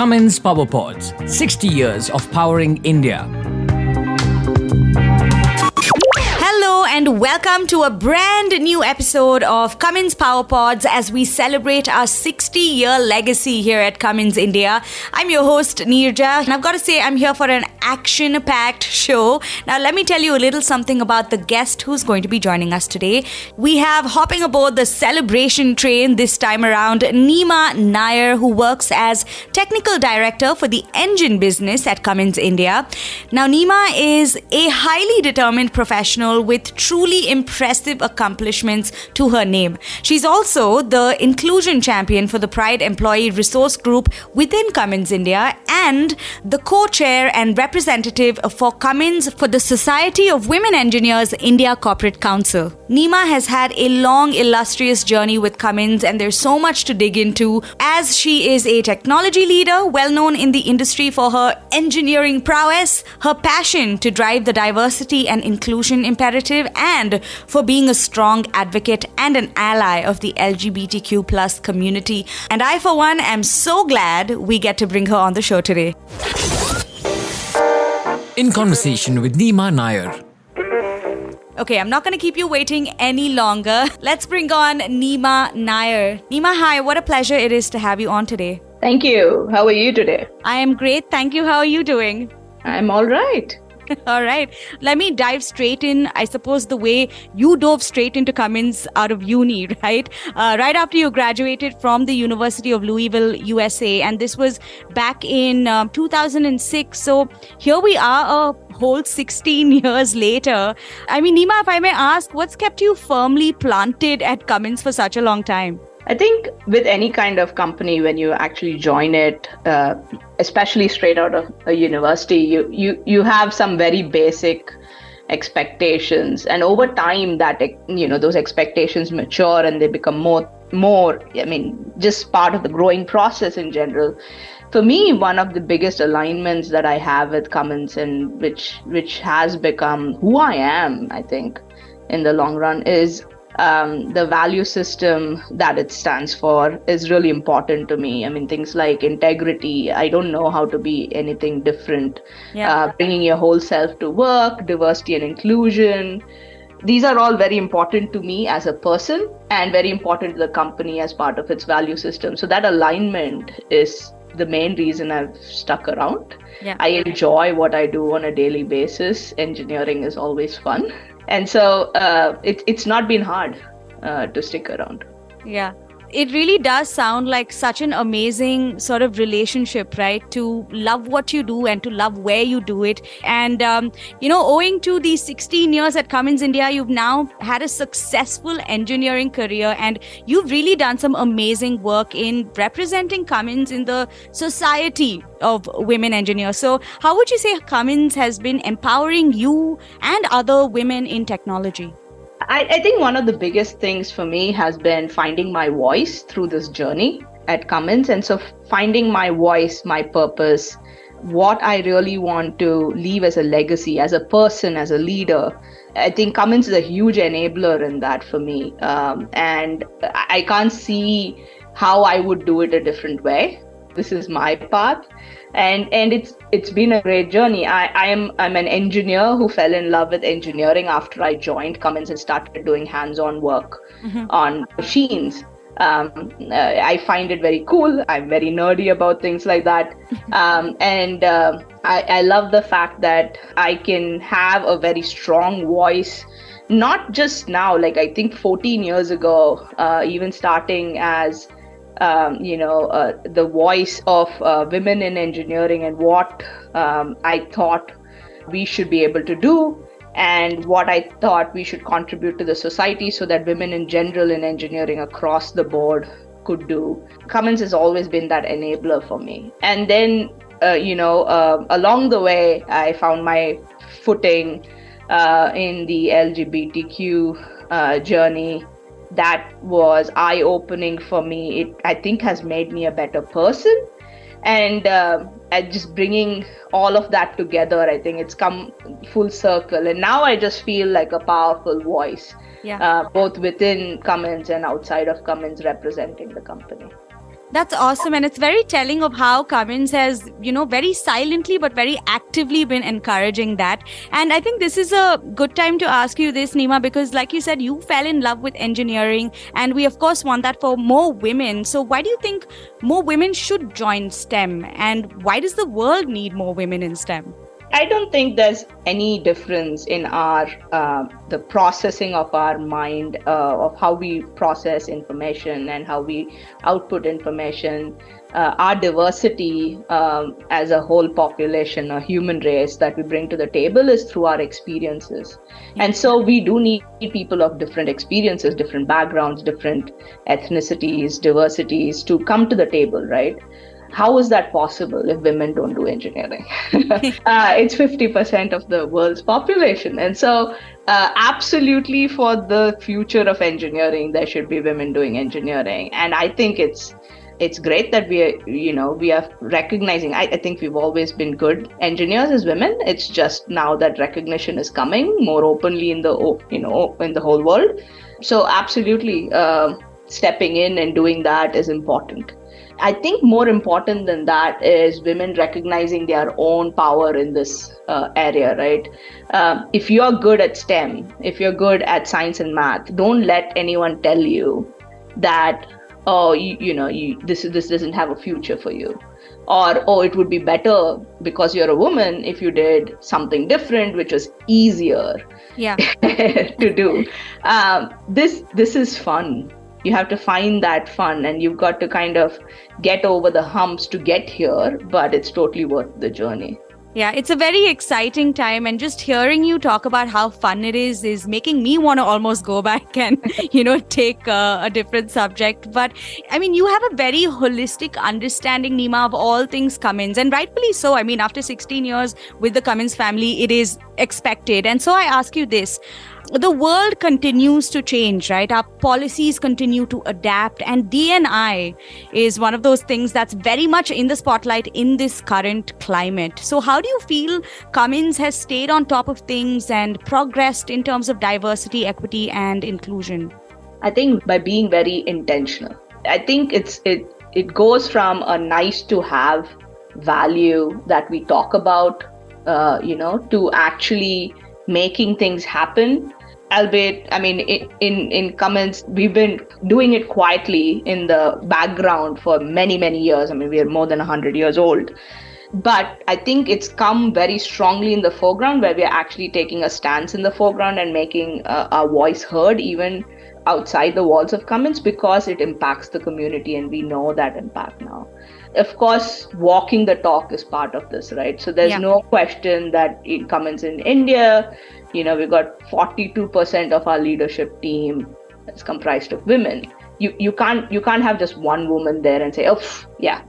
Cummins PowerPods, 60 years of powering India. Hello and welcome to a brand new episode of Cummins PowerPods as we celebrate our 60-year legacy here at Cummins India. I'm your host Neerja and I've got to say I'm here for an action-packed show. Now let me tell you a little something about the guest who's going to be joining us today. We have hopping aboard the celebration train this time around Neema Nair, who works as Technical Director for the engine business at Cummins India. Now Neema is a highly determined professional with truly impressive accomplishments to her name. She's also the Inclusion Champion for the PRIDE Employee Resource Group within Cummins India and the co-chair and representative for Cummins for the Society of Women Engineers India Corporate Council. Neema has had a long, illustrious journey with Cummins and there's so much to dig into as she is a technology leader well known in the industry for her engineering prowess, her passion to drive the diversity and inclusion imperative, and for being a strong advocate and an ally of the LGBTQ plus community. And I, for one, am so glad we get to bring her on the show today. In conversation with Neema Nair. Okay, I'm not going to keep you waiting any longer. Let's bring on Neema Nair. Neema, hi, what a pleasure it is to have you on today. Thank you. How are you today? I am great. Thank you. How are you doing? I'm all right. All right. Let me dive straight in, I suppose, the way you dove straight into Cummins out of uni, right? Right after you graduated from the University of Louisville, USA. And this was back in 2006. So here we are a whole 16 years later. I mean, Neema, if I may ask, what's kept you firmly planted at Cummins for such a long time? I think with any kind of company, when you actually join it, especially straight out of a university, you have some very basic expectations, and over time that those expectations mature and they become more. I mean, just part of the growing process in general. For me, one of the biggest alignments that I have with Cummins, and which has become who I am, I think, in the long run, is the value system that it stands for is really important to me. I mean, things like integrity. I don't know how to be anything different. Yeah. Bringing your whole self to work, diversity and inclusion. These are all very important to me as a person and very important to the company as part of its value system. So that alignment is the main reason I've stuck around. Yeah. I enjoy what I do on a daily basis. Engineering is always fun. And so it's not been hard to stick around. Yeah. It really does sound like such an amazing sort of relationship, right? To love what you do and to love where you do it. And, owing to these 16 years at Cummins India, you've now had a successful engineering career and you've really done some amazing work in representing Cummins in the Society of Women Engineers. So how would you say Cummins has been empowering you and other women in technology? I think one of the biggest things for me has been finding my voice through this journey at Cummins. And so finding my voice, my purpose, what I really want to leave as a legacy, as a person, as a leader. I think Cummins is a huge enabler in that for me. And I can't see how I would do it a different way. This is my path. And it's been a great journey. I'm an engineer who fell in love with engineering after I joined Cummins and started doing hands-on work on machines. I find it very cool. I'm very nerdy about things like that. I love the fact that I can have a very strong voice, not just now, like I think 14 years ago, even starting as the voice of women in engineering and what I thought we should be able to do and what I thought we should contribute to the society so that women in general in engineering across the board could do. Cummins has always been that enabler for me. And then, along the way, I found my footing in the LGBTQ journey. That was eye-opening for me. It, I think, has made me a better person. And just bringing all of that together, I think it's come full circle. And now I just feel like a powerful voice, both within Cummins and outside of Cummins representing the company. That's awesome. And it's very telling of how Cummins has, very silently but very actively been encouraging that. And I think this is a good time to ask you this, Neema, because like you said, you fell in love with engineering. And we, of course, want that for more women. So why do you think more women should join STEM? And why does the world need more women in STEM? I don't think there's any difference in our the processing of our mind, of how we process information and how we output information. Our diversity as a whole population, a human race that we bring to the table is through our experiences. And so we do need people of different experiences, different backgrounds, different ethnicities, diversities to come to the table, right? How is that possible if women don't do engineering? It's 50% of the world's population. And so absolutely for the future of engineering, there should be women doing engineering. And I think it's great that we are recognizing. I think we've always been good engineers as women. It's just now that recognition is coming more openly in the whole world. So absolutely stepping in and doing that is important. I think more important than that is women recognizing their own power in this area, right? If you're good at STEM, if you're good at science and math, don't let anyone tell you that, this doesn't have a future for you. Or, it would be better because you're a woman if you did something different, which was easier to do. This is fun. You have to find that fun, and you've got to kind of get over the humps to get here, but it's totally worth the journey. Yeah, it's a very exciting time, and just hearing you talk about how fun it is making me want to almost go back and, take a different subject. But I mean, you have a very holistic understanding, Neema, of all things Cummins, and rightfully so. I mean, after 16 years with the Cummins family, it is expected. And so I ask you this. The world continues to change, right? Our policies continue to adapt, and D&I is one of those things that's very much in the spotlight in this current climate. So how do you feel Cummins has stayed on top of things and progressed in terms of diversity, equity, and inclusion? I think by being very intentional. I think it goes from a nice to have value that we talk about, to actually making things happen. Albeit, I mean, in Cummins, we've been doing it quietly in the background for many, many years. I mean, we are more than 100 years old. But I think it's come very strongly in the foreground, where we are actually taking a stance in the foreground and making our voice heard even outside the walls of Cummins, because it impacts the community, and we know that impact now. Of course, walking the talk is part of this, right? So there's no question that in Cummins in India, we've got 42% of our leadership team is comprised of women. You can't have just one woman there and say,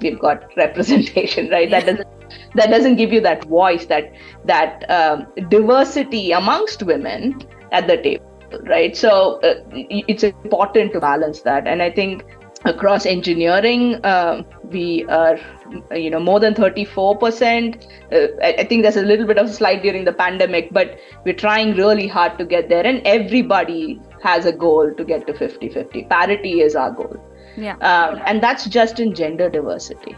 we've got representation, right? That doesn't give you that voice, that diversity amongst women at the table, right? So it's important to balance that. And I think across engineering, we are, more than 34%. I think there's a little bit of a slide during the pandemic, but we're trying really hard to get there. And everybody has a goal to get to 50-50. Parity is our goal. And that's just in gender diversity.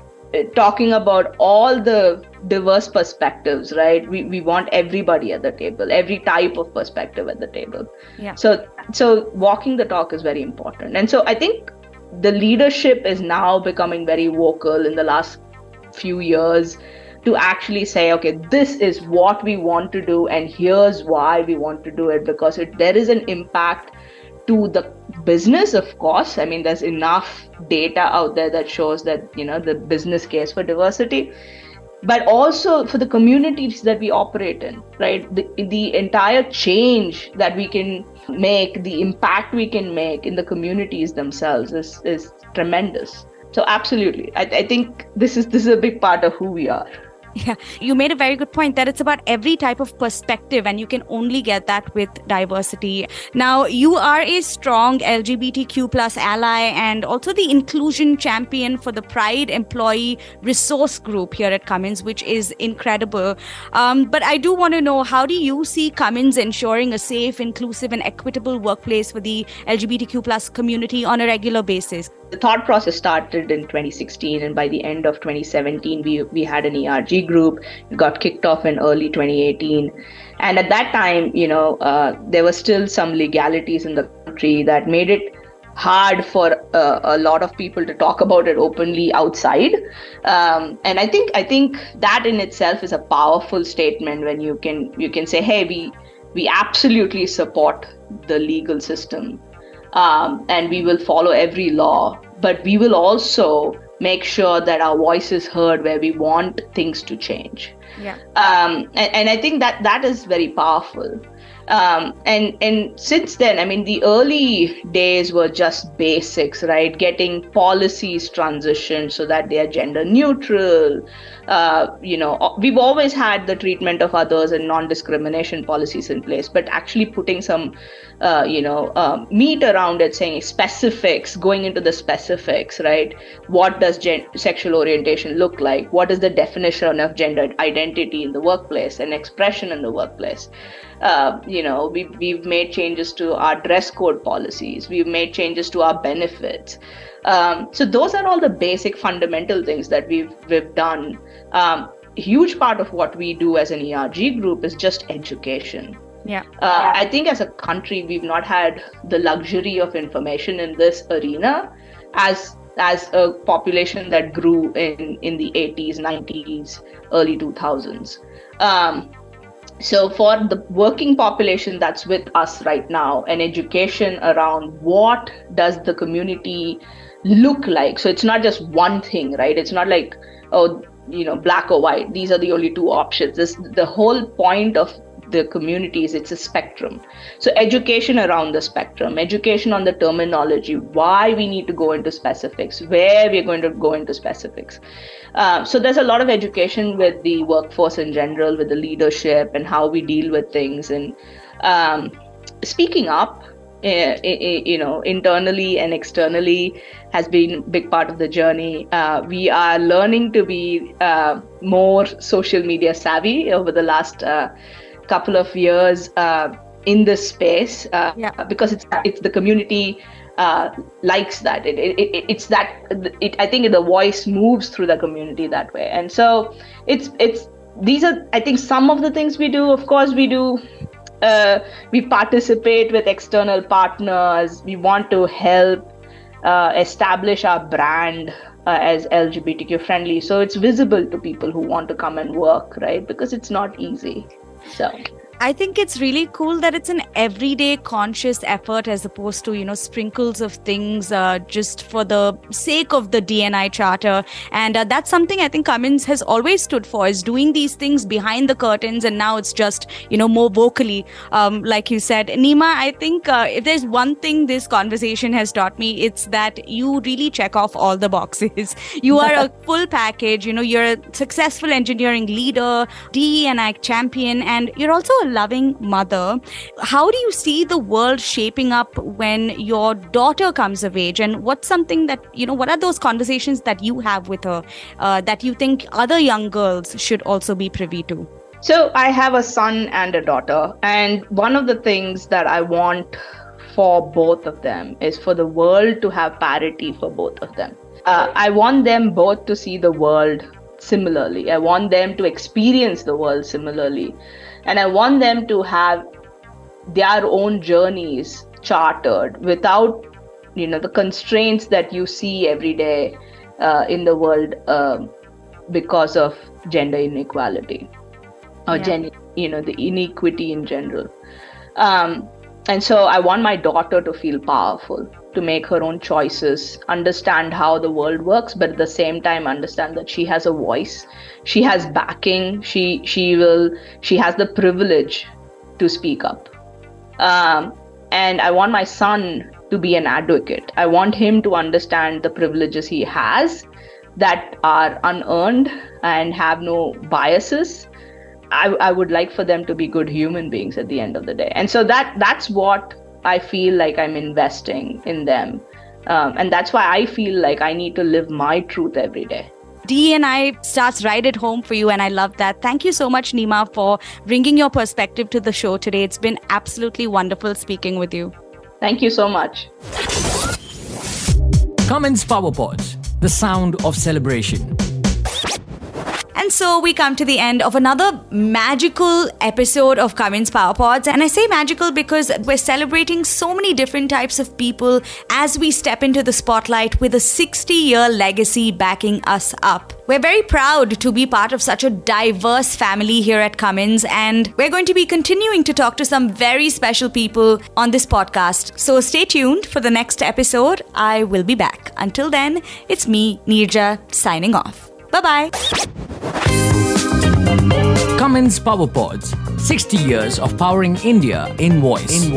Talking about all the diverse perspectives, right? We want everybody at the table, every type of perspective at the table. So walking the talk is very important. And so I think the leadership is now becoming very vocal in the last few years to actually say, okay, this is what we want to do, and here's why we want to do it, because there is an impact to the business, of course. I mean, there's enough data out there that shows that, the business case for diversity, but also for the communities that we operate in, right? The entire change that we can make, the impact we can make in the communities themselves is tremendous. So absolutely, I think this is a big part of who we are. Yeah, you made a very good point that it's about every type of perspective, and you can only get that with diversity. Now, you are a strong LGBTQ plus ally and also the inclusion champion for the PRIDE employee resource group here at Cummins, which is incredible. But I do want to know, how do you see Cummins ensuring a safe, inclusive and equitable workplace for the LGBTQ plus community on a regular basis? the thought process started in 2016, and by the end of 2017, we had an ERG group. It got kicked off in early 2018. And at that time, there were still some legalities in the country that made it hard for a lot of people to talk about it openly outside. And I think that in itself is a powerful statement when you can say, hey, we absolutely support the legal system, and we will follow every law, but we will also make sure that our voice is heard where we want things to change. Yeah. And I think that is very powerful. And since then, I mean, the early days were just basics, right? Getting policies transitioned so that they are gender neutral. We've always had the treatment of others and non-discrimination policies in place, but actually putting some, meat around it, saying specifics, going into the specifics, right? What does sexual orientation look like? What is the definition of gender identity in the workplace and expression in the workplace? We've made changes to our dress code policies. We've made changes to our benefits. So those are all the basic fundamental things that we've done. A huge part of what we do as an ERG group is just education. Yeah. I think as a country, we've not had the luxury of information in this arena as a population that grew in the 80s, 90s, early 2000s. So for the working population that's with us right now, an education around what does the community look like. So it's not just one thing, right? It's not like, black or white. These are the only two options. The whole point of the communities, it's a spectrum. So education around the spectrum, education on the terminology, why we need to go into specifics, where we're going to go into specifics. So there's a lot of education with the workforce in general, with the leadership and how we deal with things, and speaking up, internally and externally has been a big part of the journey. We are learning to be more social media savvy over the last couple of years in this space, because it's the community likes that. It's that I think the voice moves through the community that way, and so these are, I think, some of the things we do. Of course, we participate with external partners. We want to help establish our brand as LGBTQ friendly, so it's visible to people who want to come and work, right? Because it's not easy. So I think it's really cool that it's an everyday conscious effort as opposed to, sprinkles of things just for the sake of the D&I charter. And that's something I think Cummins has always stood for, is doing these things behind the curtains. And now it's just, more vocally, like you said. Neema, I think if there's one thing this conversation has taught me, it's that you really check off all the boxes. You are a full package. You're a successful engineering leader, D&I champion, and you're also a loving mother. How do you see the world shaping up when your daughter comes of age, and what's something that what are those conversations that you have with her that you think other young girls should also be privy to? So I have a son and a daughter, and one of the things that I want for both of them is for the world to have parity for both of them. I want them both to see the world similarly. I want them to experience the world similarly. And I want them to have their own journeys chartered without, the constraints that you see every day in the world because of gender inequality or the inequity in general. And so I want my daughter to feel powerful, to make her own choices, understand how the world works, but at the same time understand that she has a voice, she has backing, she has the privilege to speak up. And I want my son to be an advocate. I want him to understand the privileges he has that are unearned and have no biases. I would like for them to be good human beings at the end of the day. And so that's what I feel like I'm investing in them. And that's why I feel like I need to live my truth every day. D&I starts right at home for you, and I love that. Thank you so much, Neema, for bringing your perspective to the show today. It's been absolutely wonderful speaking with you. Thank you so much. Cummins PowerPods, the sound of celebration. And so we come to the end of another magical episode of Cummins PowerPods. And I say magical because we're celebrating so many different types of people as we step into the spotlight with a 60-year legacy backing us up. We're very proud to be part of such a diverse family here at Cummins, and we're going to be continuing to talk to some very special people on this podcast. So stay tuned for the next episode. I will be back. Until then, it's me, Neerja, signing off. Bye-bye. Cummins PowerPods, 60 years of powering India in voice.